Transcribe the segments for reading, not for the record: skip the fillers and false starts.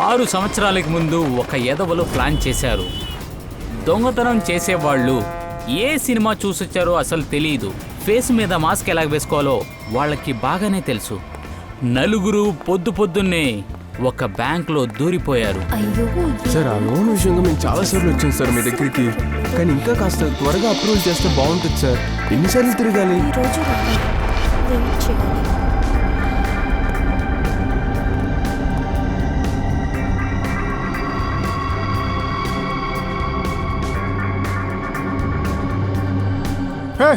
6 సంవత్సరాలకు ముందు ఒక ఎదవలు ప్లాన్ చేశారు. దొంగతనం చేసేవాళ్ళు ఏ సినిమా చూసొచ్చారో అసలు తెలియదు. ఫేస్ మీద మాస్క్ ఎలా వేసుకోవాలో వాళ్ళకి బాగానే తెలుసు. నలుగురు పొద్దున్నే ఒక బ్యాంక్లో దూరిపోయారు. సార్, ఆ లోన్ విషయంగా మేము చాలాసార్లు వచ్చాం సార్ మీ దగ్గరికి. కానీ ఇంకా కాస్త త్వరగా అప్రూవల్ చేస్తే బాగుంటుంది సార్. ఎన్నిసార్లు తిరగాలి? హే,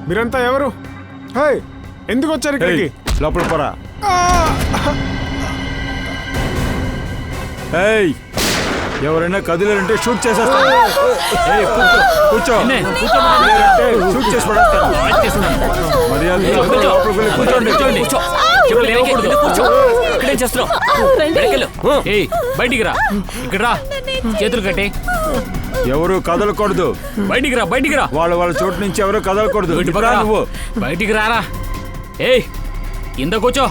మీరంతా ఎవరు? హే, ఎందుకు వచ్చారు ఇక్కడికి? లోపల పోరా. ఏయ్, ఎవరైనా కదిలేరంటే షూట్ చేసేస్తాను. కూర్చో. షూట్ చేసి పడేస్తాను. మర్యాదగా కూర్చోండి. బయటికి రా. ఇక్కడ రా, చేతులు కట్టే. ఎవరు కదలకూడదు. బయటికి రా. వాళ్ళ చోటు నుంచి ఎవరు కదలకూడదు. నువ్వు బయటికి రారా. ఏయ్, కింద కూర్చో.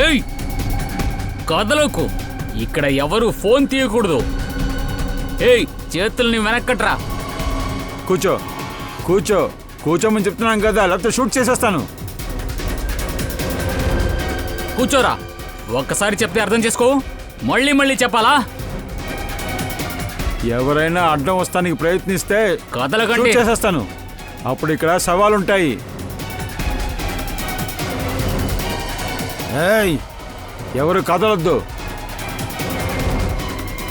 ఏయ్, కదలకు. ఇక్కడ ఎవరు ఫోన్ తీయకూడదు. ఏయ్, చేతుల్ని వెనక్కట్రా. కూర్చోమని చెప్తున్నాను కదా, లేకపోతే షూట్ చేసేస్తాను. కూర్చోరా. ఒక్కసారి చెప్తే అర్థం చేసుకో. మళ్ళీ చెప్పాలా? ఎవరైనా అడ్డం వస్తానికి ప్రయత్నిస్తే కదలకండి, చేసేస్తాను. అప్పుడు ఇక్కడ సవాలుంటాయి. ఏయ్, ఎవరు కదలొద్దు.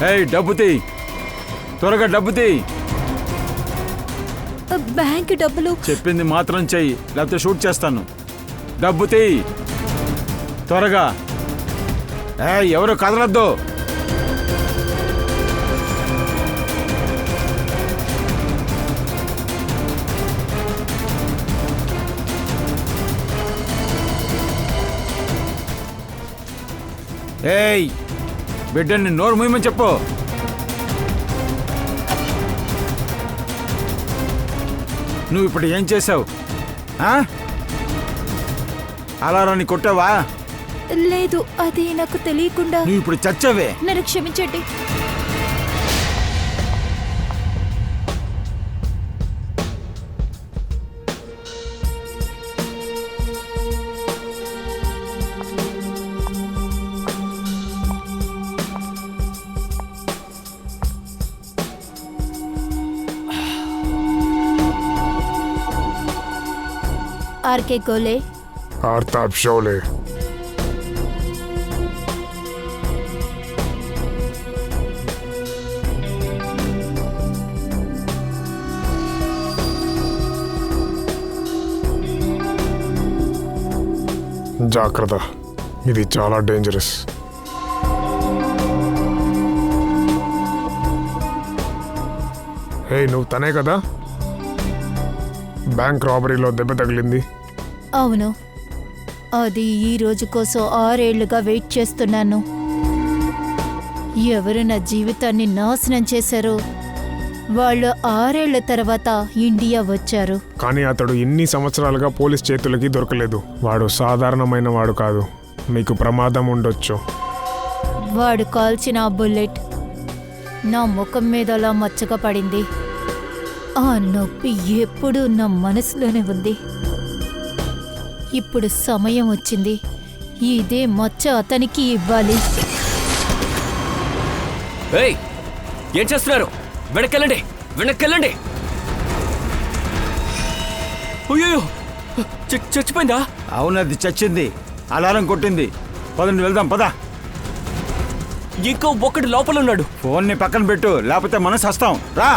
ఏయ్, డబ్బు తీ. త్వరగా డబ్బు తీ. బ్యాంక్ డబ్బులు. చెప్పింది మాత్రం చెయ్యి, లేకపోతే షూట్ చేస్తాను. డబ్బు తీ త్వరగా. ఏయ్, ఎవరు కదలొద్దు. ఏయ్, బిడ్డని నోరు మూయమని చెప్పు. నువ్వు ఇప్పుడు ఏం చేసావు? అలారాన్ని కొట్టావా? లేదు, అది నాకు తెలియకుండా. నువ్వు ఇప్పుడు చచ్చావే. నన్ను క్షమించండి. आरके गोले, आरताब शोले, జాగ్రత్త, ఇది చాలా డేంజరస్. హే, నువ్వు తనే కదా బ్యాంక్ రాబరీలో దెబ్బ తగిలింది? అవును, అది ఈ రోజు కోసం 6 ఏళ్లుగా వెయిట్ చేస్తున్నాను. ఎవరు నా జీవితాన్ని నాశనం చేశారో వాళ్ళు 6 ఏళ్ల తర్వాత ఇండియా వచ్చారు. కానీ అతడు ఇన్ని సంవత్సరాలుగా పోలీస్ చేతులకి దొరకలేదు. వాడు సాధారణమైన వాడు కాదు. మీకు ప్రమాదం ఉండొచ్చు. వాడు కాల్చిన ఆ బుల్లెట్ నా ముఖం మీద అలా మచ్చగా పడింది. ఆ నొప్పి ఎప్పుడూ నా మనసులోనే ఉంది. ఇప్పుడు సమయం వచ్చింది. ఇదే మచ్చ అతనికి ఇవ్వాలి. ఏయ్, ఏం చేస్తున్నారు? వెనక్కెళ్ళండి. అయ్యో, చచ్చిపోయిందా? అవునది చచ్చింది. అలారం కొట్టింది. పదండి వెళ్దాం, పద. ఇంకో ఒక్కటి లోపల ఉన్నాడు. ఫోన్ని పక్కన పెట్టు, లేకపోతే మనం సస్తాం. రా.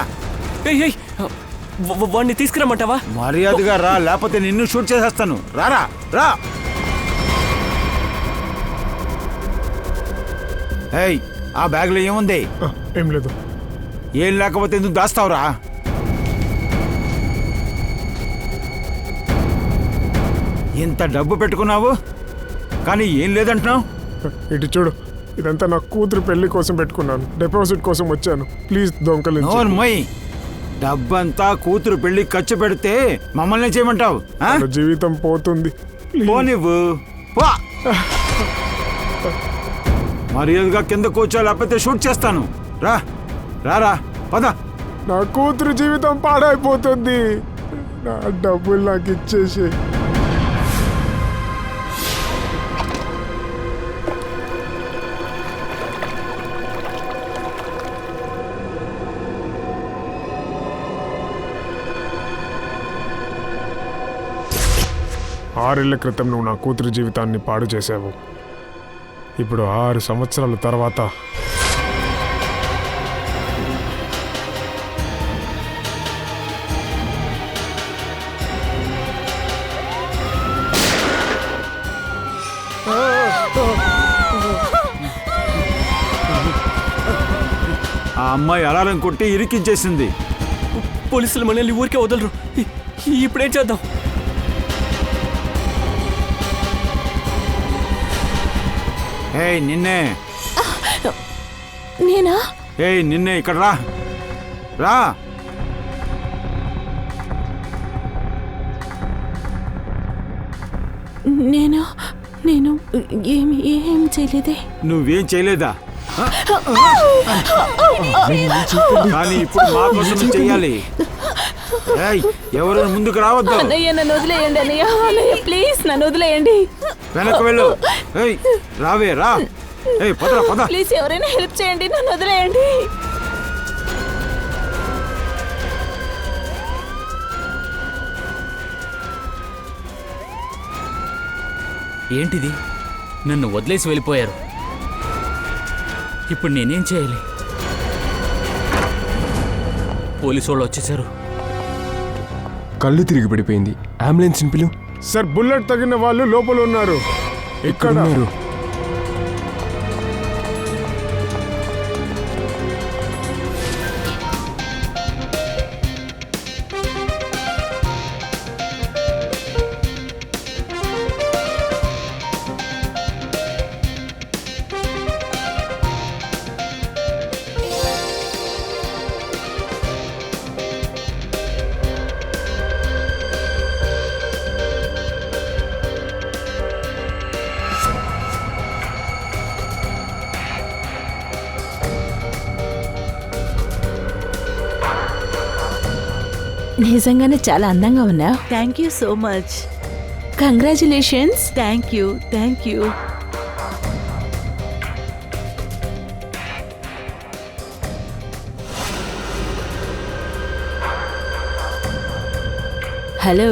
ఏయ్, వాడిని తీసుకురమ్మంటావా? మర్యాదగా రా, లేకపోతే నిన్ను షూట్ చేసేస్తాను. రారా, రా. ఏయ్, ఆ బ్యాగ్లో ఏముంది? ఏం లేదు. ఏం లేకపోతే ఎందుకు దాస్తావురా? ఇంత డబ్బు పెట్టుకున్నావు కానీ ఏం లేదంటున్నావు. ఇటు చూడు, ఇదంతా నా కూతురు పెళ్లి కోసం పెట్టుకున్నాను. డిపాజిట్ కోసం వచ్చాను. ప్లీజ్ దొంగలించు. డబ్బంతా కూతురు పెళ్లి ఖర్చు పెడితే మమ్మల్ని చేయమంటావు? జీవితం పోతుంది. పో నువ్వు. మర్యాదగా కింద కూర్చో, లేకపోతే షూట్ చేస్తాను. రా రా రా, పద. నా కూతురు జీవితం పాడైపోతుంది. నా డబ్బులు నాకు ఇచ్చేసి. ఆరేళ్ల క్రితం నువ్వు నా కూతురు జీవితాన్ని పాడు చేసావు. ఇప్పుడు 6 సంవత్సరాల తర్వాత ఆ అమ్మాయి అలారం కొట్టి ఇరికించేసింది. పోలీసులు మనల్ని ఊరికే వదలరు. ఇప్పుడేం చేద్దాం? ఏయ్ నిన్నే, నేనా? ఏయ్ నిన్నే, ఇక్కడ రా రా. నేను నేను ఏం చేయలేదే. నువ్వేం చేయలేదా? కానీ ఇప్పుడు మా కోసం చెయ్యాలి. ఏయ్ ఎవరు ముందుకు రావద్దు. అన్నయ్య నన్ను వదిలేయండి. అన్నయ్య ప్లీజ్ నన్ను వదిలేయండి. వెనక్కి వెళ్ళు. ఏయ్ రావే రా. ఏయ్ పదరా పద. ప్లీజ్ ఎవరైనా హెల్ప్ చేయండి, నన్ను వదిలేయండి. ఏంటిది? నన్ను వదిలేసి వెళ్ళిపోయారు. ఇప్పుడు నేనేం చేయాలి? పోలీసు వాళ్ళు వచ్చేసారు. కళ్ళు తిరిగి పడిపోయింది. అంబులెన్స్ని పిలు. సార్, బుల్లెట్ తగిన వాళ్ళు లోపల ఉన్నారు. ఇక్కడ ఉన్నారు. నిజంగానే చాలా అందంగా ఉన్నా. Thank you so much. Congratulations. Thank you, thank you. Hello,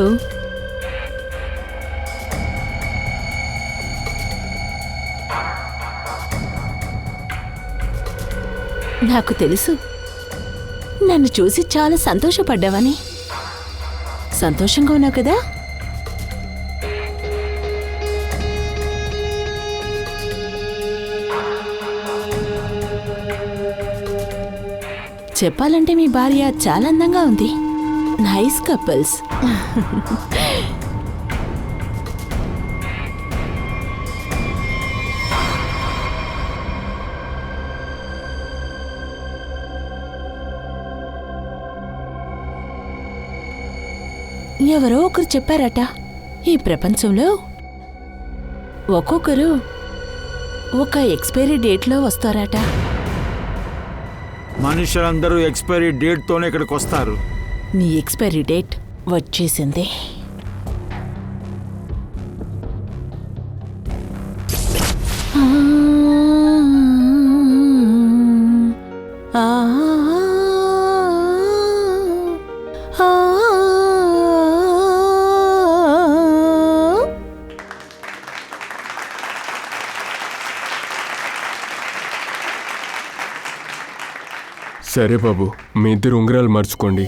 నాకు తెలుసు నన్ను చూసి చాలా సంతోషపడ్డావని. సంతోషంగా ఉన్నావు కదా? చెప్పాలంటే మీ భార్య చాలా అందంగా ఉంది. Nice couples. ఎవరో ఒకరు చెప్పారట, ఈ ప్రపంచంలో ఒక్కొక్కరు ఒక ఎక్స్పైరీ డేట్లో వస్తారట. మనుషులందరూ ఎక్స్పైరీ డేట్తోనే ఇక్కడికి వస్తారు. నీ ఎక్స్పైరీ డేట్ వచ్చేసింది. సరే బాబు, మీ ఇద్దరు ఉంగరాలు మార్చుకోండి.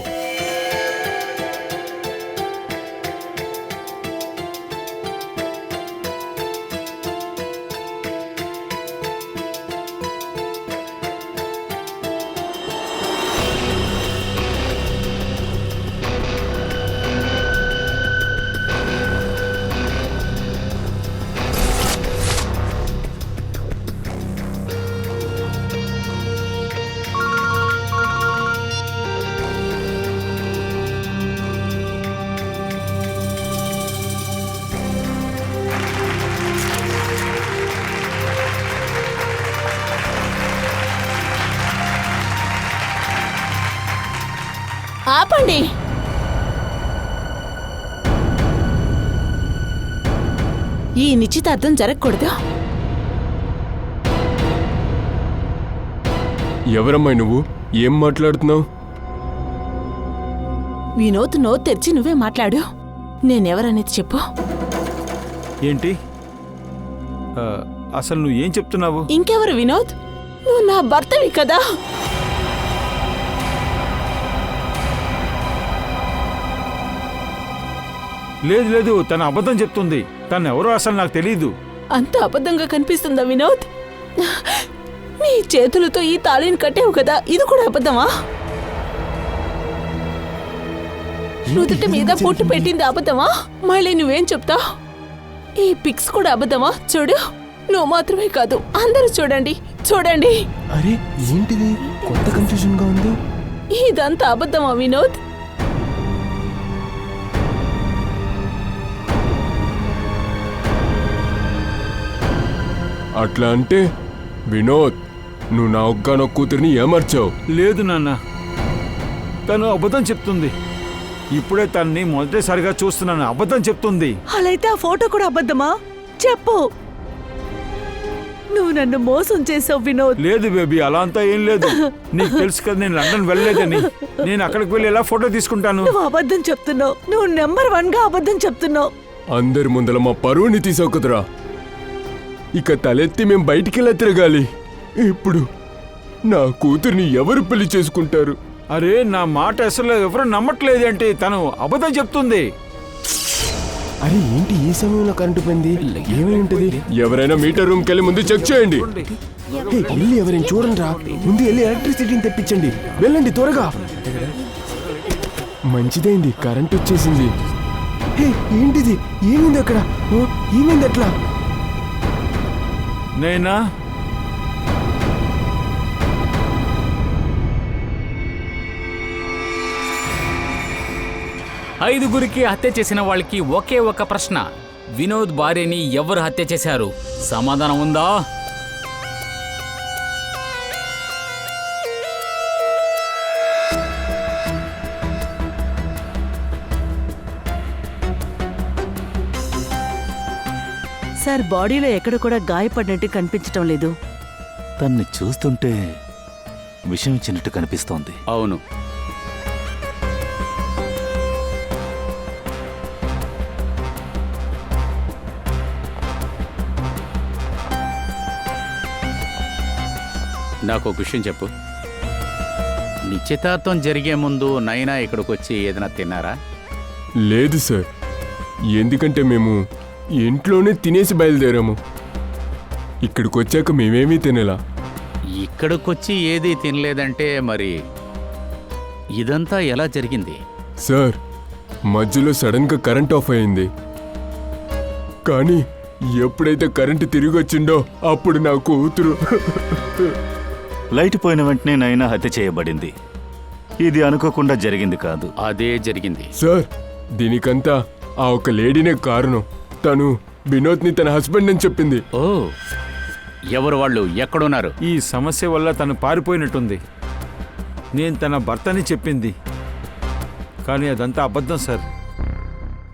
ఆపండి. ఈ నిశ్చితార్థం జరగకూడదు. ఎవరమ్మాయి నువ్వు? ఏం మాట్లాడుతున్నావు? వినోద్ నోరు తెరిచి నువ్వే మాట్లాడు. నేనెవరనేది చెప్పు. ఏంటి అసలు నువ్వు ఏం చెప్తున్నావు? ఇంకెవరు వినోద్? నువ్వు నా భర్తవి కదా. లేదు లేదు, తను అబద్ధం చెప్తుంది. తను ఎవరో అసలు నాకు తెలియదు. అంత అబద్ధంగా కనిపిస్తుందా వినోద్? నీ చేతులతో ఈ తాళిని కట్టావు కదా, ఇది కూడా అబద్ధమా? నుదుటి మీద పొట్టు పెట్టింది అబద్ధమా? మళ్ళీ నువ్వేం చెప్తావు? ఈ పిక్స్ కూడా అబద్ధమా? చూడు, నువ్వు మాత్రమే కాదు, అందరూ చూడండి చూడండి. అరే ఏంటిది, కొత్త కన్ఫ్యూజన్ గా ఉంది. ఇదంతా అబద్ధమా వినోద్? అట్లా అంటే వినోద్, నువ్వు నా ఒక్కనొక్క కూతురిని ఏమర్చావు. లేదు నాన్న, తను అబద్ధం చెప్తుంది. ఇప్పుడే తన్ని మొదటిసారిగా చూస్తున్నాను. అబద్ధం చెప్తుంది. అలా అయితే ఆ ఫోటో కూడా అబద్ధమా? చెప్పు. నువ్వు నన్ను మోసం చేసావు వినోద్. లేదు బేబీ, అలా అంతా ఏం లేదు. నీకు తెలుసు కదా నేను లండన్ వెళ్ళలేదని. నేను అక్కడికి వెళ్ళి ఎలా ఫోటో తీసుకుంటాను? నువ్వు అబద్ధం చెప్తున్నావు. నువ్వు నెంబర్ 1 గా అబద్ధం చెప్తున్నావు. అందరి ముందల మా పరువుని తీసావు కదరా. ఇక తలెత్తి మేం బయటికెలా తిరగాలి? ఇప్పుడు నా కూతుర్ని ఎవరు పెళ్లి చేసుకుంటారు? అరే నా మాట అసలు ఎవరు నమ్మట్లేదు అంటే తను అబద్ధం చెప్తుంది. అరే ఏంటి ఈ సమయంలో కరెంటు పోయింది? ఏమై ఉంటది? ఎవరైనా మీటర్ రూమ్ కెళ్ళి ముందు చెక్ చేయండి. వెళ్ళి ఎవరైనా చూడండి రా. ముందు వెళ్ళి ఎలక్ట్రిసిటీని తెప్పించండి. వెళ్ళండి త్వరగా. మంచిదైంది, కరెంట్ వచ్చేసింది. హే ఏంటిది? ఏమైంది అక్కడ? ఏమైంది అట్లా? నేనా? ఐదుగురికి హత్య చేసిన వాళ్ళకి ఒకే ఒక ప్రశ్న. వినోద్ భార్యని ఎవరు హత్య చేశారు? సమాధానం ఉందా? సార్, బాడీలో ఎక్కడ కూడా గాయపడినట్టు కనిపించటం లేదు. తన్ని చూస్తుంటే విషం ఇచ్చినట్టు కనిపిస్తోంది. అవును. నాకు ఒక విషయం చెప్పు. నిశ్చితార్థం జరిగే ముందు నైనా ఇక్కడికి వచ్చి ఏదైనా తిన్నారా? లేదు సార్, ఎందుకంటే మేము ఇంట్లోనే తినేసి బయలుదేరాము. ఇక్కడికి వచ్చాక మేమేమీ తినేలా. ఇక్కడికొచ్చి ఏదీ తినలేదంటే మరి ఇదంతా ఎలా జరిగింది? సార్, మధ్యలో సడన్గా కరెంట్ ఆఫ్ అయింది. కానీ ఎప్పుడైతే కరెంటు తిరిగి వచ్చిందో అప్పుడు నా కూతురు లైట్ పోయిన వెంటనే నైనా హత్య చేయబడింది. ఇది అనుకోకుండా జరిగింది కాదు. అదే జరిగింది. సార్, దీనికంతా ఆ ఒక లేడీనే కారణం. తను వినోద్ని తన హస్బెండ్ అని చెప్పింది. ఓ, ఎవరు వాళ్ళు? ఎక్కడున్నారు? ఈ సమస్య వల్ల తను పారిపోయినట్టుంది. నేను తన భర్తని చెప్పింది, కానీ అదంతా అబద్ధం సార్.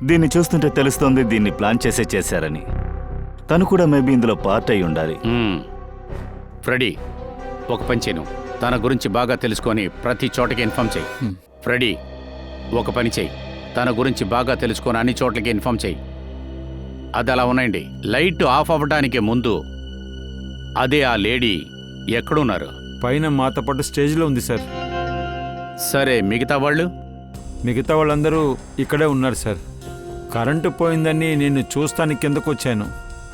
దీన్ని చూస్తుంటే తెలుస్తోంది దీన్ని ప్లాన్ చేశారని. తను కూడా మేబీ ఇందులో పార్ట్ అయి ఉండాలి. ఫ్రెడీ, ఒక పని చేయను. తన గురించి బాగా తెలుసుకొని ప్రతి చోటకి ఇన్ఫార్మ్ చేయి. ఫ్రెడీ, ఒక పని చేయి. తన గురించి బాగా తెలుసుకొని అన్ని చోట్లకి ఇన్ఫార్మ్ చేయి. అది అలా ఉన్నాయండి. లైట్ ఆఫ్ అవ్వడానికి ముందు అదే ఆ లేడీ ఎక్కడున్నారు? పైన మాతో పాటు స్టేజ్లో ఉంది సార్. సరే, మిగతా వాళ్ళు? మిగతా వాళ్ళందరూ ఇక్కడే ఉన్నారు సార్. కరెంటు పోయిందని నేను చూస్తానికి కిందకు వచ్చాను.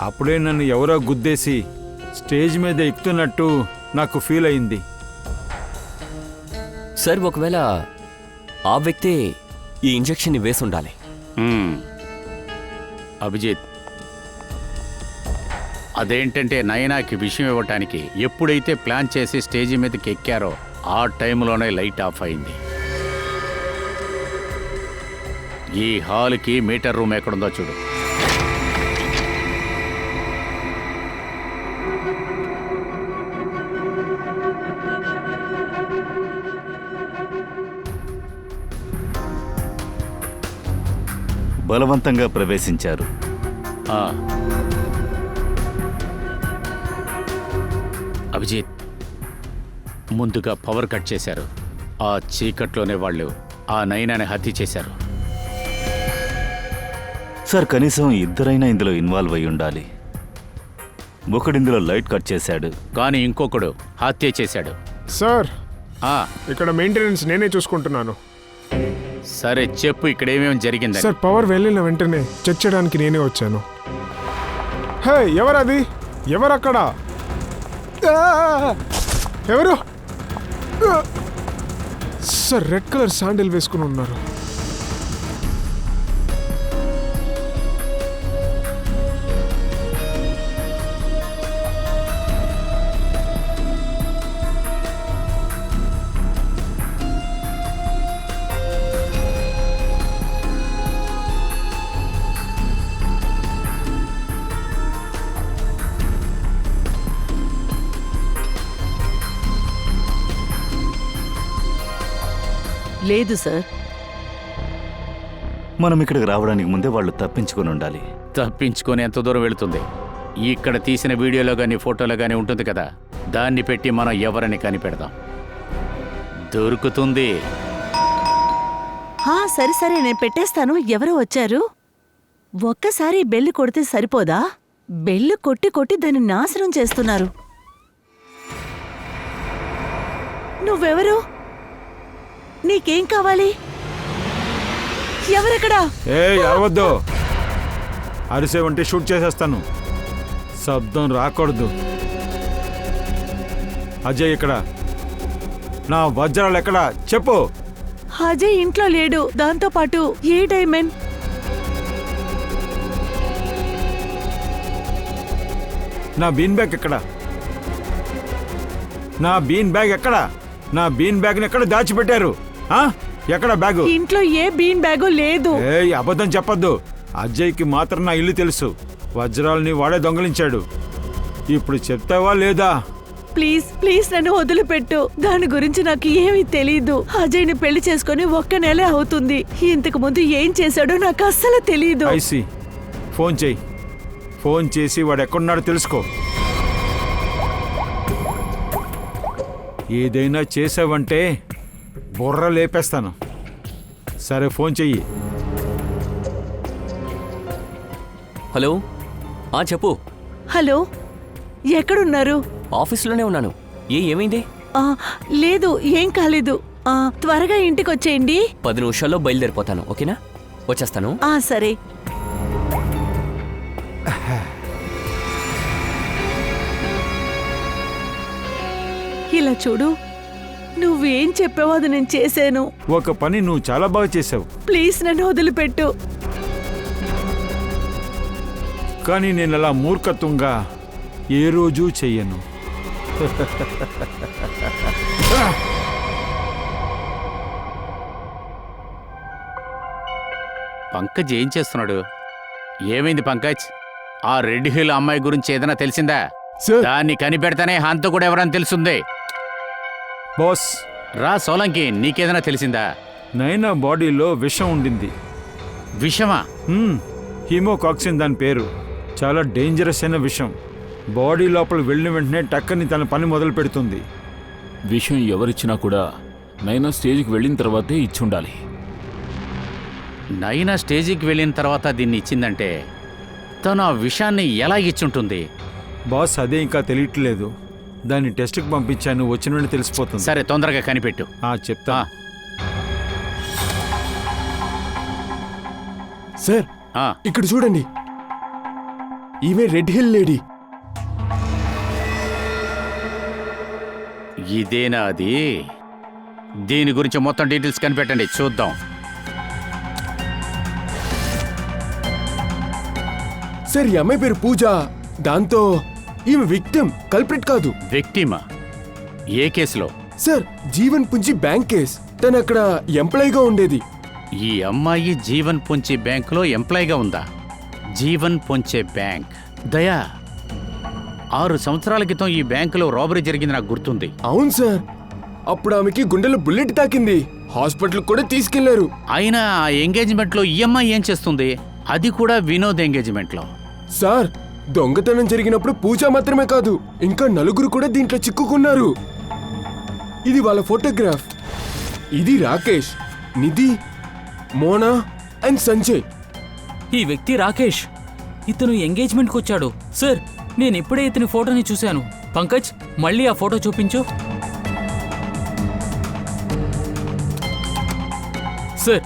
అప్పుడే నన్ను ఎవరో గుద్దేసి స్టేజ్ మీద ఎక్కుతున్నట్టు నాకు ఫీల్ అయింది. సార్, ఒకవేళ ఆ వ్యక్తే ఈ ఇంజెక్షన్ వేసి ఉండాలి. అభిజిత్, అదేంటంటే నయనాకి విషయం ఇవ్వటానికి ఎప్పుడైతే ప్లాన్ చేసి స్టేజి మీదకి ఎక్కారో ఆ టైంలోనే లైట్ ఆఫ్ అయింది. ఈ హాల్కి మీటర్ రూమ్ ఎక్కడుందో చూడు. బలవంతంగా ప్రవేశించారు. అభిజిత్, ముందుగా పవర్ కట్ చేశారు. ఆ చీకట్లోనే వాళ్ళు ఆ నైనాని హత్య చేశారు. సార్, కనీసం ఇద్దరైనా ఇందులో ఇన్వాల్వ్ అయి ఉండాలి. ఒకడిందులో లైట్ కట్ చేశాడు. కానీ ఇంకొకడు హత్య చేశాడు. సార్, ఆ, ఇక్కడ మెయింటెనెన్స్ నేనే చూసుకుంటున్నాను. సరే చెప్పు, ఇక్కడ ఏమేమి జరిగిందని. సార్, పవర్ వెళ్ళిన వెంటనే చెక్ చేయడానికి నేనే వచ్చాను. హే, ఎవరది? ఎవరక్కడ? ఎవరు? సార్, రెడ్ కలర్ శాండిల్ వేసుకుని ఉన్నారు. లేదు సార్. మనం ఇక్కడికి రావడానికి ముందే వాళ్ళు తప్పించుకొని ఉండాలి. తప్పించుకొని ఎంత దూరం వెళుతుంది? ఇక్కడ తీసిన వీడియోలో కానీ ఫోటోలో కానీ ఉంటుంది కదా, దాన్ని పెట్టి మనం ఎవరని కనిపెడదాం. దొరుకుతుంది. సరే సరే, నేను పెట్టేస్తాను. ఎవరో వచ్చారు. ఒక్కసారి బెల్లు కొడితే సరిపోదా? బెల్లు కొట్టి కొట్టి దాన్ని నాశనం చేస్తున్నారు. నువ్వెవరు? నీకేం కావాలి? ఎవరెక్కడా? అరవద్దు. అరిసేవంటే షూట్ చేసేస్తాను. శబ్దం రాకూడదు. అజయ్ ఇక్కడ. నా వజ్రాలు ఎక్కడా చెప్పు. అజయ్ ఇంట్లో లేడు. దాంతో పాటు ఏ డైమండ్. నా బీన్ బ్యాగ్ ఎక్కడా? నా బీన్ బ్యాగ్ ఎక్కడా? నా బీన్ బ్యాగ్ ఎక్కడ దాచిపెట్టారు? ఎక్కడ బ్యాగు? ఇంట్లో ఏ బీన్ బ్యాగు లేదు. అబద్ధం చెప్పొద్దు. అజయ్కి మాత్రం నా ఇల్లు తెలుసు. వజ్రాలని వాడే దొంగలించాడు. ఇప్పుడు చెప్తావా లేదా? ప్లీజ్ ప్లీజ్ నన్ను వదిలిపెట్టు. దాని గురించి నాకు ఏమీ తెలీదు. అజయ్ని పెళ్లి చేసుకుని 1 నెలే అవుతుంది. ఇంతకు ముందు ఏం చేశాడో నాకు అస్సలు తెలీదు. ఐసి, ఫోన్ చేయి. ఫోన్ చేసి వాడు ఎక్కడున్నాడో తెలుసుకో. ఏదైనా చేసావంటే బుర్ర లేపేస్తాను. సరే, ఫోన్ చెయ్యి. హలో, చెప్పు. హలో, ఎక్కడున్నారు? ఆఫీస్లోనే ఉన్నాను. ఏమైంది? లేదు, ఏం కాలేదు. త్వరగా ఇంటికి వచ్చేయండి. 10 నిమిషాల్లో బయలుదేరిపోతాను. ఓకేనా? వచ్చేస్తాను. సరే. ఇలా చూడు, నువ్వేం చెప్పావో అది నేను చేశాను. ఒక పని నువ్వు చాలా బాగా చేసావు. ప్లీజ్ నన్ను వదిలిపెట్టు. కానీ నేను అలా మూర్ఖత్వంగా ఏ రోజు చెయ్యను. పంకజ్ ఏం చేస్తున్నాడు? ఏమైంది పంకజ్? ఆ రెడ్ హిల్ అమ్మాయి గురించి ఏదైనా తెలిసిందా? దాన్ని కనిపెడతానే హంతకుడు ఎవరని తెలుస్తుంది. బాస్, రా సోలంకి, నీకేదైనా తెలిసిందా? నైనా బాడీలో విషం ఉండింది. విషమా? హీమోకాక్సిన్ దాని పేరు. చాలా డేంజరస్ అయిన విషం. బాడీ లోపల వెళ్ళిన వెంటనే టక్కని తన పని మొదలు పెడుతుంది. విషయం ఎవరిచ్చినా కూడా నైనా స్టేజ్కి వెళ్ళిన తర్వాతే ఇచ్చుండాలి. నైనా స్టేజీకి వెళ్ళిన తర్వాత దీన్ని ఇచ్చిందంటే తను ఆ విషయాన్ని ఎలా ఇచ్చుంటుంది? బాస్, అదే ఇంకా తెలియట్లేదు. దాన్ని టెస్ట్కి పంపించాను. వచ్చిన వెంటనే తెలిసిపోతుంది. సరే, తొందరగా కనిపెట్టు. చెప్తా. సార్, ఇక్కడ చూడండి. ఈమె రెడ్ హిల్ లేడీ. ఇదేనా అది? దీని గురించి మొత్తం డీటెయిల్స్ కనిపెట్టండి, చూద్దాం. సార్, ఈ అమ్మాయి పేరు పూజ. దాంతో ఈమె విక్టిమ్, కల్ప్రిట్ కాదు. విక్టిమా? ఏ కేసులో? Sir, Jeevan Punji bank case. తను అక్కడ ఎంప్లాయీగా ఉండేది. ఈ అమ్మాయి జీవన్ పుంచి బ్యాంకులో ఎంప్లాయీగా ఉందా? జీవన్ పుంచే బ్యాంక్. దయా, 6 సంవత్సరాల క్రితం ఈ బ్యాంకులో రాబరీ జరిగింది నాకు గుర్తుంది. అవును సార్, అప్పుడు ఆమెకి గుండెలో బుల్లెట్ తాకింది. హాస్పిటల్ కూడా తీసుకెళ్లారు. అయినా ఆ ఎంగేజ్మెంట్లో ఈ అమ్మాయి ఏం చేస్తుంది? అది కూడా వినోద్ ఎంగేజ్మెంట్లో. సార్, దొంగతనం జరిగినప్పుడు పూజ మాత్రమే కాదు, ఇంకా నలుగురు కూడా దీంట్లో చిక్కుకున్నారు. ఇది వాళ్ళ ఫోటోగ్రాఫ్. ఇది రాకేష్, నిధి, మోనా అండ్ సంజయ్. ఈ వ్యక్తి రాకేష్. ఇతను ఎంగేజ్మెంట్కి వచ్చాడు. సార్, నేను ఇప్పుడే ఇతని ఫోటోని చూశాను. పంకజ్, మళ్ళీ ఆ ఫోటో చూపించు. సార్,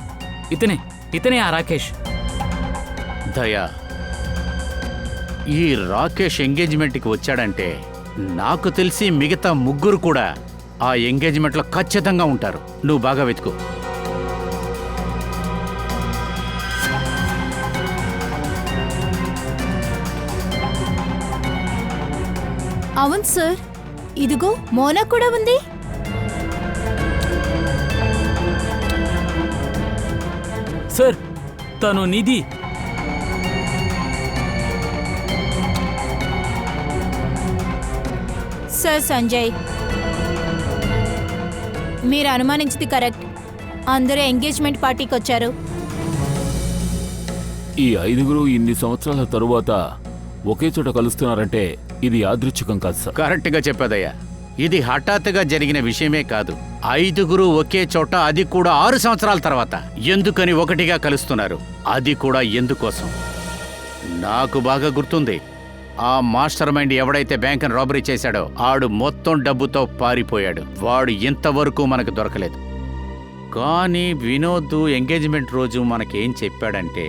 ఇతనే ఆ రాకేష్. దయా, ఈ రాకేష్ ఎంగేజ్మెంట్కి వచ్చాడంటే నాకు తెలిసి మిగతా ముగ్గురు కూడా ఆ ఎంగేజ్మెంట్లో ఖచ్చితంగా ఉంటారు. నువ్వు బాగా వెతుకు. అవును సార్, ఇదిగో మోనా కూడా ఉంది. సార్, తను నిధి. సార్ సంజయ్, మీరు అనుమానించింది కరెక్ట్. అందరూ ఎంగేజ్మెంట్ పార్టీకి వచ్చారు. ఈ 5గురు ఇన్ని సంవత్సరాల తరువాత ఒకే చోట కలుస్తున్నారంటే ఇది యాదృచ్ఛికం కాదు సార్. కరెక్ట్గా చెప్పాదయ్యా. ఇది హఠాత్తుగా జరిగిన విషయమే కాదు. 5గురు ఒకే చోట, అది కూడా 6 సంవత్సరాల తర్వాత. ఎందుకని ఒకటిగా కలుస్తున్నారు? అది కూడా ఎందుకోసం? నాకు బాగా గుర్తుంది. ఆ మాస్టర్ మైండ్ ఎవడైతే బ్యాంకును రాబరీ చేశాడో ఆడు మొత్తం డబ్బుతో పారిపోయాడు. వాడు ఇంతవరకు మనకు దొరకలేదు. కానీ వినోద్ ఎంగేజ్మెంట్ రోజు మనకేం చెప్పాడంటే,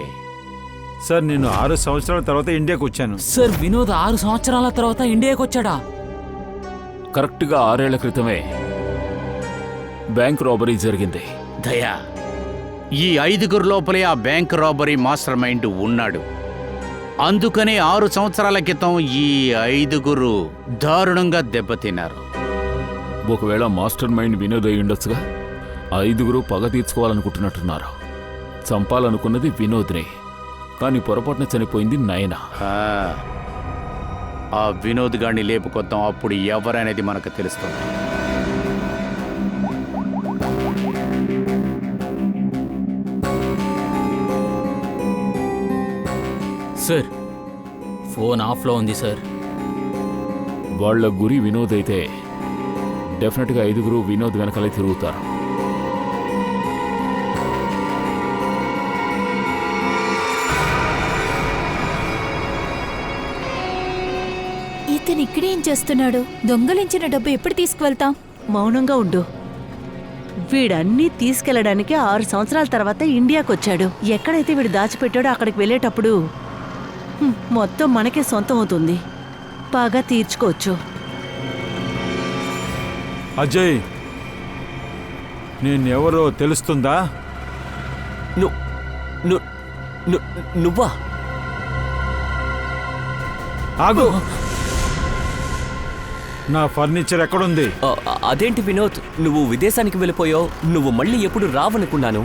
సార్, నేను 6 సంవత్సరాల తర్వాత ఇండియాకి వచ్చాను. సార్, వినోద్ 6 సంవత్సరాల తర్వాత ఇండియాకి వచ్చాడా? కరెక్ట్గా 6 ఏళ్ల క్రితమే బ్యాంక్ రాబరీ జరిగింది. దయా, ఈ 5గురు లోపలే ఆ బ్యాంక్ రాబరీ మాస్టర్ మైండ్ ఉన్నాడు. అందుకనే 6 సంవత్సరాల క్రితం ఈ 5గురు దారుణంగా దెబ్బతిన్నారు. ఒకవేళ మాస్టర్ మైండ్ వినోద్ అయి ఉండొచ్చుగా. 5గురు పగ తీర్చుకోవాలనుకుంటున్నట్టున్నారు. చంపాలనుకున్నది వినోద్ని, కానీ పొరపాటున చనిపోయింది నయన. ఆ వినోద్ గాడిని లేపుకొద్దాం, అప్పుడు ఎవరనేది మనకు తెలుస్తుంది. సార్, ఫోన్ ఆఫ్లో ఉంది సార్. వాళ్ళ గురి వినోద్ అయితే డెఫినెట్గా 5గురు వినోద్ వెనకాలే తిరుగుతారు. ఇతను ఇక్కడేం చేస్తున్నాడు? దొంగలించిన డబ్బు ఎప్పుడు తీసుకువెళ్తాం? మౌనంగా ఉండు. వీడన్నీ తీసుకెళ్లడానికి 6 సంవత్సరాల తర్వాత ఇండియాకి వచ్చాడు. ఎక్కడైతే వీడు దాచిపెట్టాడో అక్కడికి వెళ్ళేటప్పుడు మొత్తం మనకే సొంతం అవుతుంది. బాగా తీర్చుకోవచ్చు. అజయ్, నేనెవరో తెలుస్తుందా? నువ్వా? ఆగు. నా ఫర్నిచర్ ఎక్కడుంది? అదేంటి వినోద్, నువ్వు విదేశానికి వెళ్ళిపోయావు. నువ్వు మళ్ళీ ఎప్పుడు రావనుకున్నాను.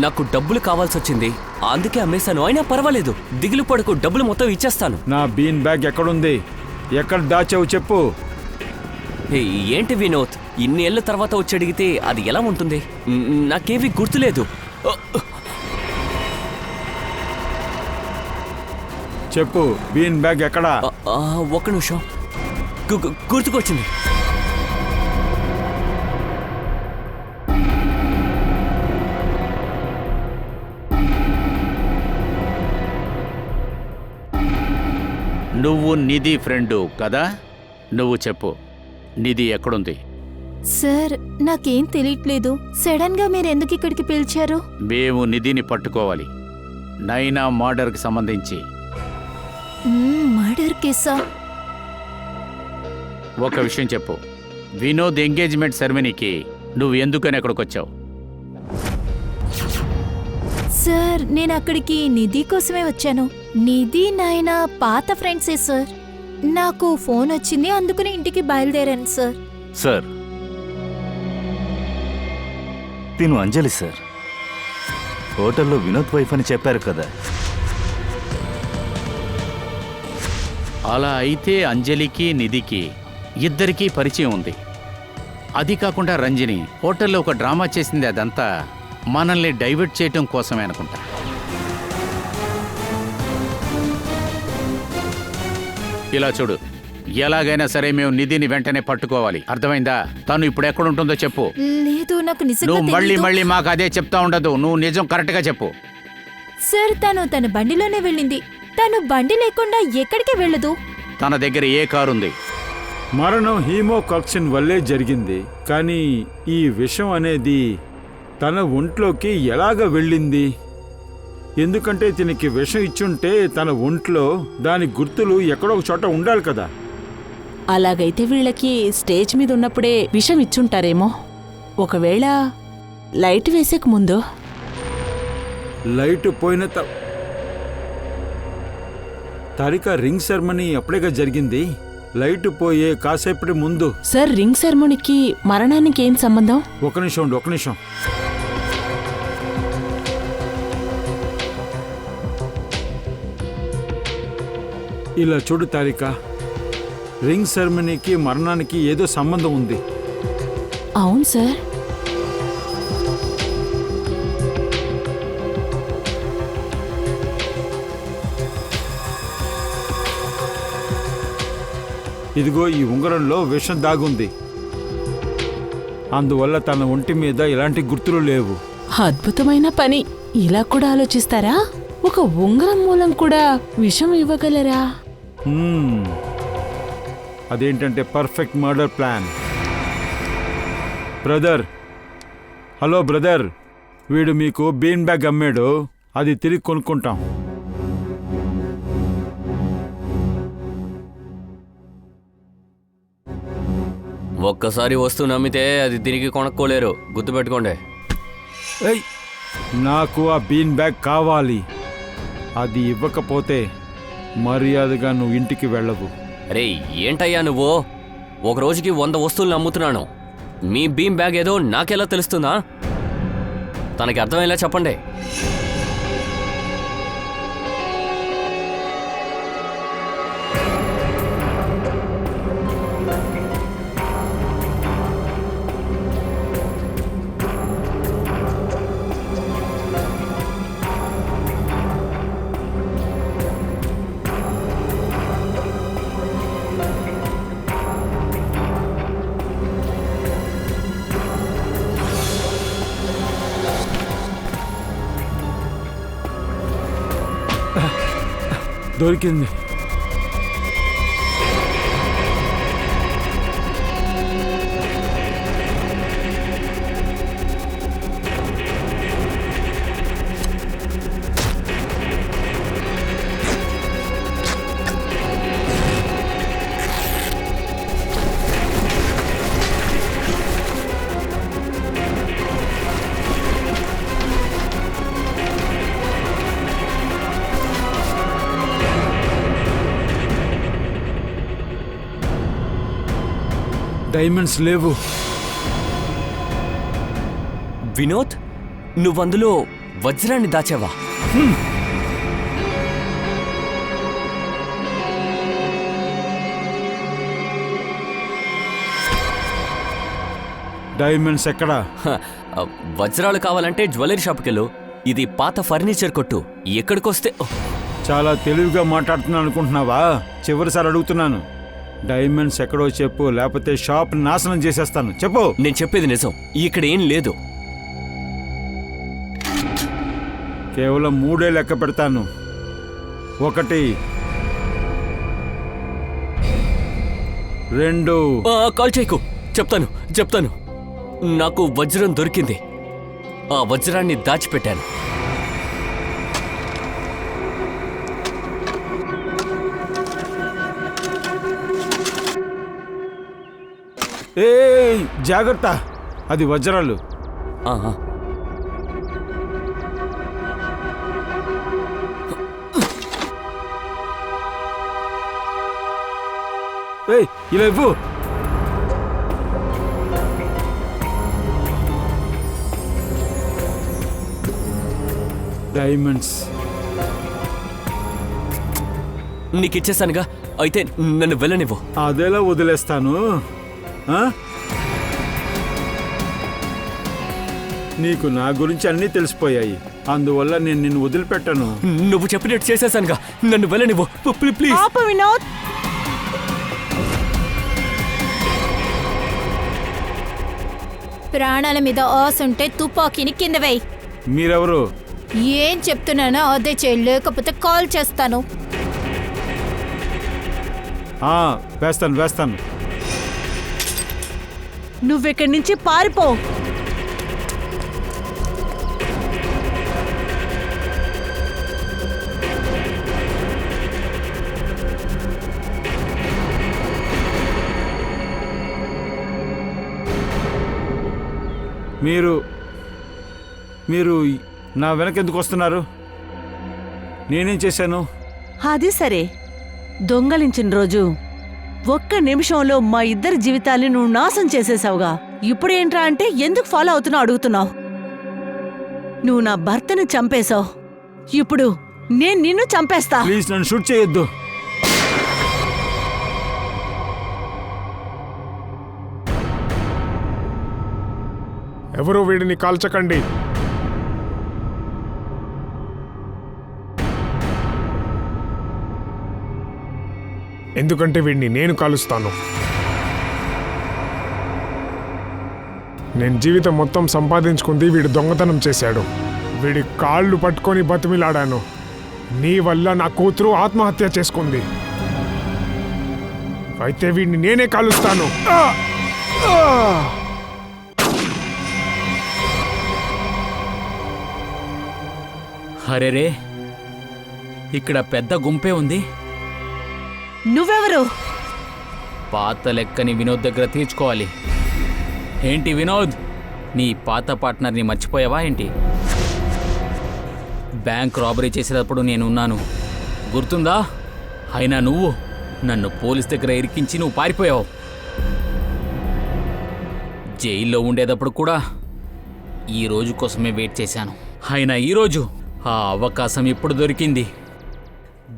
నాకు డబ్బులు కావాల్సి వచ్చింది, అందుకే అమ్మేశాను. అయినా పర్వాలేదు, దిగులు పడకు, డబ్బులు మొత్తం ఇచ్చేస్తాను. నా బీన్ బ్యాగ్ ఎక్కడుంది? ఎక్కడ దాచావు చెప్పు. ఏంటి వినోద్, ఇన్ని ఏళ్ళ తర్వాత వచ్చి అడిగితే అది ఎలా ఉంటుంది? నాకేమీ గుర్తులేదు. చెప్పు, బీన్ బ్యాగ్ ఎక్కడా? ఒక్క నిమిషం, గుర్తుకొచ్చింది. నువ్వు నిధి ఫ్రెండు కదా? నువ్వు చెప్పు, నిధి ఎక్కడుంది? సార్, నాకేం తెలియట్లేదు. సడన్ గా మీరు ఎందుకు ఇక్కడికి పిలిచారు? మేము నిధిని పట్టుకోవాలి. నైనా మర్డర్కి సంబంధించి. మర్డర్ కేసా? ఒక విషయం చెప్పు, వినోద్ ఎంగేజ్మెంట్ సెరమనీకి నువ్వు ఎందుకని అక్కడికి వచ్చావు? సార్, నేను అక్కడికి నిధి కోసమే వచ్చాను. నిధి నాయన పాత ఫ్రెండ్సే సార్. నాకు ఫోన్ వచ్చింది, అందుకని ఇంటికి బయలుదేరాను సార్. సార్, తిను అంజలి సార్. హోటల్లో వినోద్ వైఫ్ అని చెప్పారు కదా. అలా అయితే అంజలికి నిధికి ఇద్దరికీ పరిచయం ఉంది. అది కాకుండా రంజిని హోటల్లో ఒక డ్రామా చేసింది, అదంతా మనల్ని డైవర్ట్ చేయటం కోసమే అనుకుంటా. ఇలా చూడు, ఎలాగైనా సరే మేము నిధిని వెంటనే పట్టుకోవాలి, అర్థమైందా? తను ఇప్పుడు ఎక్కడుంటుందో చెప్పు. లేదు, నాకు నిజంగా నువ్వు మళ్ళీ తెలీదు. మళ్ళీ మాకు అదే చెప్తా ఉండదు, నువ్వు నిజం కరెక్ట్గా చెప్పు. సార్, తన బండిలోనే వెళ్ళింది. తను బండి లేకుండా ఎక్కడికి వెళ్ళదు. తన దగ్గర ఏ కారు ఉంది? మరణం హీమోకాక్సిన్ వల్లే జరిగింది, కానీ ఈ విషం అనేది తన ఒంట్లోకి ఎలాగ వెళ్ళింది? ఎందుకంటే దీనికి విషం ఇచ్చుంటే తన ఒంట్లో దాని గుర్తులు ఎక్కడో ఒక చోట ఉండాలి కదా. అలాగైతే వీళ్ళకి స్టేజ్ మీద ఉన్నప్పుడే విషం ఇచ్చుంటారేమో. ఒకవేళ లైట్ వేసేక ముందు. లైట్ పోయిన తారిక రింగ్ సెరమనీ అప్పుడేగా జరిగింది. లైట్ పోయే కాసేపటి ముందు. సార్, రింగ్ సెరమనీకి మరణానికి ఏం సంబంధం? ఒక నిమిషం ఉండు, ఒక నిమిషం. ఇలా చూడు తారిక, రింగ్ సెరమనీకి మరణానికి ఏదో సంబంధం ఉంది. అవును సార్. ఇదిగో ఈ ఉంగరంలో విషం దాగుంది, అందువల్ల తన ఒంటి మీద ఎలాంటి గుర్తులు లేవు. అద్భుతమైన పని. ఇలా కూడా ఆలోచిస్తారా? ఒక ఉంగరం మూలం కూడా విషం ఇవ్వగలరా? అదేంటంటే perfect murder plan. Brother, hello brother, వీడు మీకు బీన్ బ్యాగ్ అమ్మాడు, అది తిరిగి కొనుక్కుంటాం. ఒక్కసారి వస్తువు నమ్మితే అది తిరిగి కొనుక్కోలేరు, గుర్తుపెట్టుకోండి. ఏయ్, నాకు ఆ బీన్ బ్యాగ్ కావాలి. అది ఇవ్వకపోతే మర్యాదగా నువ్వు ఇంటికి వెళ్ళవు. అరే ఏంటయ్యా నువ్వు? ఒక రోజుకి 100 వస్తువులు అమ్ముతున్నాను. మీ బీమ్ బ్యాగ్ ఏదో నాకెలా తెలుస్తుందా? తనకి అర్థమయ్యేలా చెప్పండి. దొరికింది. డైమండ్స్ లేవు. వినోద్, నువ్వందులో వజ్రాన్ని దాచావా? డైమండ్స్ ఎక్కడా? వజ్రాలు కావాలంటే జ్యువెలరీ షాప్కెళ్ళు. ఇది పాత ఫర్నిచర్ కొట్టు. ఎక్కడికొస్తే చాలా తెలివిగా మాట్లాడుతున్నాను అనుకుంటున్నావా? చివరిసారి అడుగుతున్నాను, డైమండ్స్ ఎక్కడో చెప్పు, లేకపోతే షాప్ నాశనం చేసేస్తాను. చెప్పు. నేను చెప్పేది నిజం, ఇక్కడ ఏం లేదు. కేవలం 3 లెక్క పెడతాను. 1 2. కాల్ చేయకు, చెప్తాను. నాకు వజ్రం దొరికింది. ఆ వజ్రాన్ని దాచిపెట్టాను. ఏ జాగ్రత్త, అది వజ్రాలు. ఏయ్, ఇలా ఇవ్వు. డైమండ్స్ నీకిచ్చేసానుగా, అయితే నన్ను వెళ్ళనివ్వు. అదేలా వదిలేస్తాను? నీకు నా గురించి అన్నీ తెలిసిపోయాయి. అందువల్ల నేను నిన్ను వదిలిపెట్టను. నువ్వు చెప్పినట్టు చేసేసానుగా, నన్ను వెళ్ళనివ్వు ప్లీజ్. ఆపు వినోద్. ప్రాణాల మీద ఆశ ఉంటే తుపాకీని కింద వేయి. మీరెవరు? ఏం చెప్తున్నానో అదే చేయి, లేకపోతే కాల్ చేస్తాను. వేస్తాను. నువ్వెక్కడి నుంచి పారిపో. మీరు నా వెనకెందుకు వస్తున్నారు? నేనేం చేశాను? అది సరే, దొంగలించిన రోజు ఒక్క నిమిషంలో మా ఇద్దరి జీవితాల్ని నువ్వు నాశనం చేసేసావుగా. ఇప్పుడేంట్రా అంటే ఎందుకు ఫాలో అవుతున్నావు అడుగుతున్నావు. నువ్వు నా భర్తని చంపేశావు, ఇప్పుడు నేను నిన్ను చంపేస్తా. ప్లీజ్ నన్ను షూట్ చేయొద్దు. ఎవరూ వీడిని కాల్చకండి. ఎందుకంటే వీడిని నేను కాలుస్తాను. నేను జీవితం మొత్తం సంపాదించుకుంది వీడు దొంగతనం చేశాడు. వీడి కాళ్ళు పట్టుకొని బతిమిలాడాను. నీ వల్ల నా కూతురు ఆత్మహత్య చేసుకుంది. అయితే వీడిని నేనే కాలుస్తాను. అరేరే, ఇక్కడ పెద్ద గుంపే ఉంది. నువ్వెవరు? పాత లెక్కని వినోద్ దగ్గర తీర్చుకోవాలి. ఏంటి వినోద్, నీ పాత పార్ట్నర్ని మర్చిపోయావా ఏంటి? బ్యాంక్ రాబరీ చేసేటప్పుడు నేనున్నాను, గుర్తుందా? అయినా నువ్వు నన్ను పోలీస్ దగ్గర ఇరికించి నువ్వు పారిపోయావు. జైల్లో ఉండేటప్పుడు కూడా ఈ రోజు కోసమే వెయిట్ చేశాను. అయినా ఈరోజు ఆ అవకాశం ఇప్పుడు దొరికింది.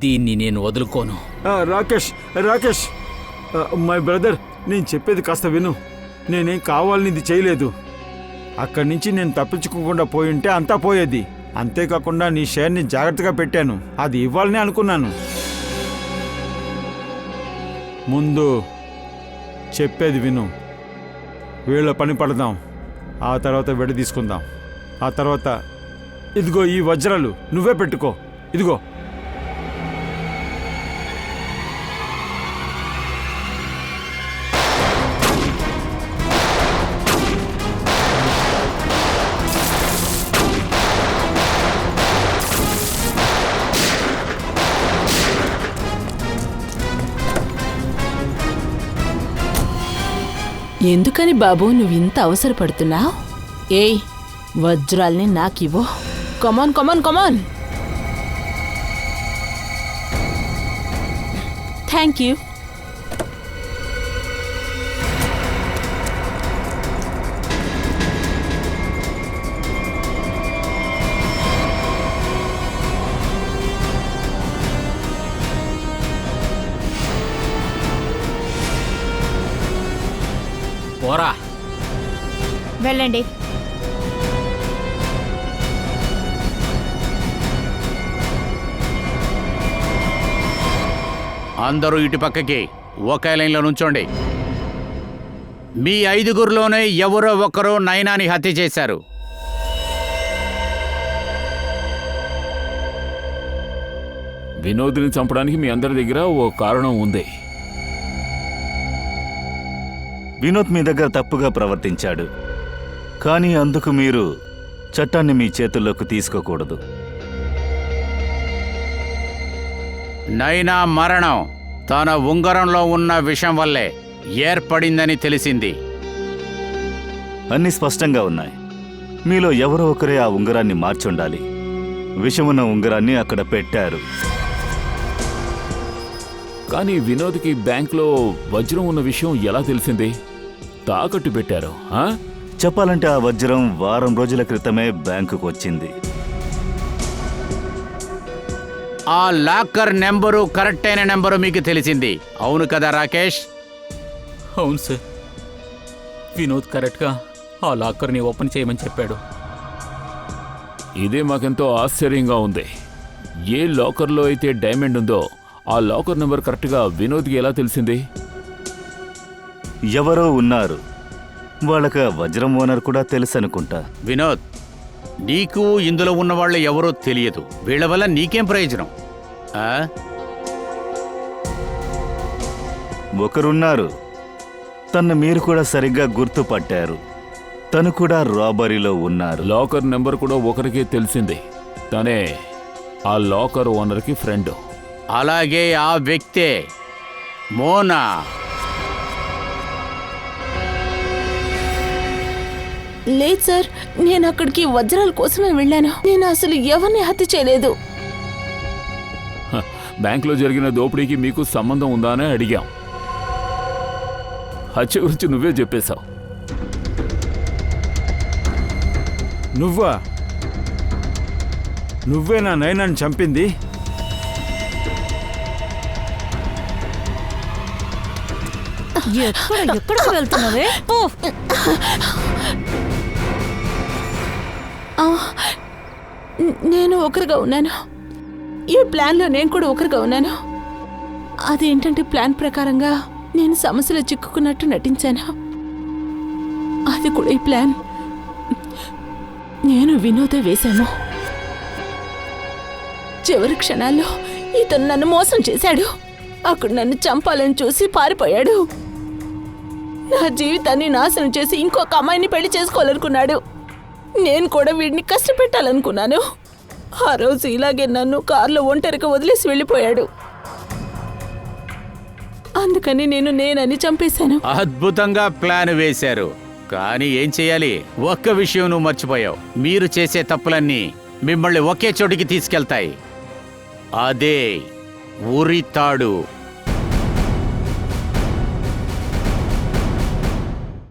దీన్ని నేను వదులుకోను. రాకేష్, మై బ్రదర్, నేను చెప్పేది కాస్త విను. నేనేం కావాలని ఇది చేయలేదు. అక్కడి నుంచి నేను తప్పించుకోకుండా పోయింటే అంతా పోయేది. అంతేకాకుండా నీ షేర్ని జాగ్రత్తగా పెట్టాను, అది ఇవ్వాలని అనుకున్నాను. ముందు చెప్పేది విను. వీళ్ళ పని పడదాం, ఆ తర్వాత విడ తీసుకుందాం. ఆ తర్వాత ఇదిగో ఈ వజ్రాలు నువ్వే పెట్టుకో. ఇదిగో. ఎందుకని బాబు నువ్వు ఇంత అవసరపడుతున్నావు? ఏయ్, వజ్రాల్ని నాకివ్వు. కమాన్ కమాన్ కమాన్. Thank you. పోరా. వెళ్ళండి. అందరూ ఇటు పక్కకి ఒకే లైన్లో నుంచోండి. మీ ఐదుగురిలోనే ఎవరో ఒకరు నయనాని హత్య చేశారు. వినోద్ని చంపడానికి మీ అందరి దగ్గర ఓ కారణం ఉంది. వినోద్ మీ దగ్గర తప్పుగా ప్రవర్తించాడు, కానీ అందుకు మీరు చట్టాన్ని మీ చేతుల్లోకి తీసుకోకూడదు. నైనా మరణం తన ఉంగరంలో ఉన్న విషం వల్లే ఏర్పడిందని తెలిసింది. అన్నీ స్పష్టంగా ఉన్నాయి. మీలో ఎవరో ఒకరే ఆ ఉంగరాన్ని మార్చుండాలి. విషమున్న ఉంగరాన్ని అక్కడ పెట్టారు. కానీ వినోద్కి బ్యాంక్లో వజ్రం ఉన్న విషయం ఎలా తెలిసింది? తాకట్టు పెట్టారు. చెప్పాలంటే ఆ వజ్రం వారం రోజుల క్రితమే బ్యాంకుకు వచ్చింది. ఆ లాకర్ నెంబరు కరెక్ట్ అయిన నెంబరు మీకు తెలిసింది, అవును కదా రాకేష్? అవును సార్, వినోద్ కరెక్ట్గా ఆ లాకర్ని ఓపెన్ చేయమని చెప్పాడు. ఇదే మాకెంతో ఆశ్చర్యంగా ఉంది. ఏ లాకర్లో అయితే డైమండ్ ఉందో ఆ లాకర్ నెంబర్ కరెక్ట్గా వినోద్కి ఎలా తెలిసింది? ఎవరో ఉన్నారు, వాళ్ళకి ఆ వజ్రం ఓనర్ కూడా తెలుసు అనుకుంటా. వినోద్, నీకు ఇందులో ఉన్న వాళ్ళు ఎవరో తెలియదు. వీళ్ళ వల్ల నీకేం ప్రయోజనం? ఆ? ఒకరున్నారు, తన్ను మీరు కూడా సరిగ్గా గుర్తుపట్టారు. తను కూడా రాబరీలో ఉన్నారు. లాకర్ నెంబర్ కూడా ఒకరికే తెలిసింది. తనే ఆ లాకర్ ఓనర్కి ఫ్రెండ్. అలాగే ఆ వ్యక్తే మోనా. లేదు సార్, నేను అక్కడికి వజ్రాల కోసమే వెళ్ళాను. నేను అసలు ఎవరిని హత్య చేయలేదు. బ్యాంకులో జరిగిన దోపిడీకి మీకు సంబంధం ఉందా అని అడిగాం. హత్య గురించి నువ్వే చెప్పేశావు. నువ్వే నా నైనాన్ని చంపింది? ఎక్కడికి వెళ్తున్నావే? పో. నేను ఒకరిగా ఉన్నాను. ఈ ప్లాన్లో నేను కూడా ఒకరిగా ఉన్నాను. అదేంటంటే ప్లాన్ ప్రకారంగా నేను సమస్యలో చిక్కుకున్నట్టు నటించాను. అది కూడా ఈ ప్లాన్ నేను వినోదే వేశాను. చివరి క్షణాల్లో ఇతను నన్ను మోసం చేశాడు. అక్కడ నన్ను చంపాలని చూసి పారిపోయాడు. నా జీవితాన్ని నాశనం చేసి ఇంకొక అమ్మాయిని పెళ్లి చేసుకోవాలనుకున్నాడు. నేను కూడా వీడిని కష్టపెట్టాలనుకున్నాను. ఆ రోజు ఇలాగే నన్ను కారులో ఒంటరిగా వదిలేసి వెళ్ళిపోయాడు. అందుకని నేనని చంపేశాను. అద్భుతంగా ప్లాన్ వేశారు, కానీ ఏం చేయాలి? ఒక్క విషయం నువ్వు మర్చిపోయావు. మీరు చేసే తప్పులన్నీ మిమ్మల్ని ఒకే చోటికి తీసుకెళ్తాయి. అదే ఉరితాడు.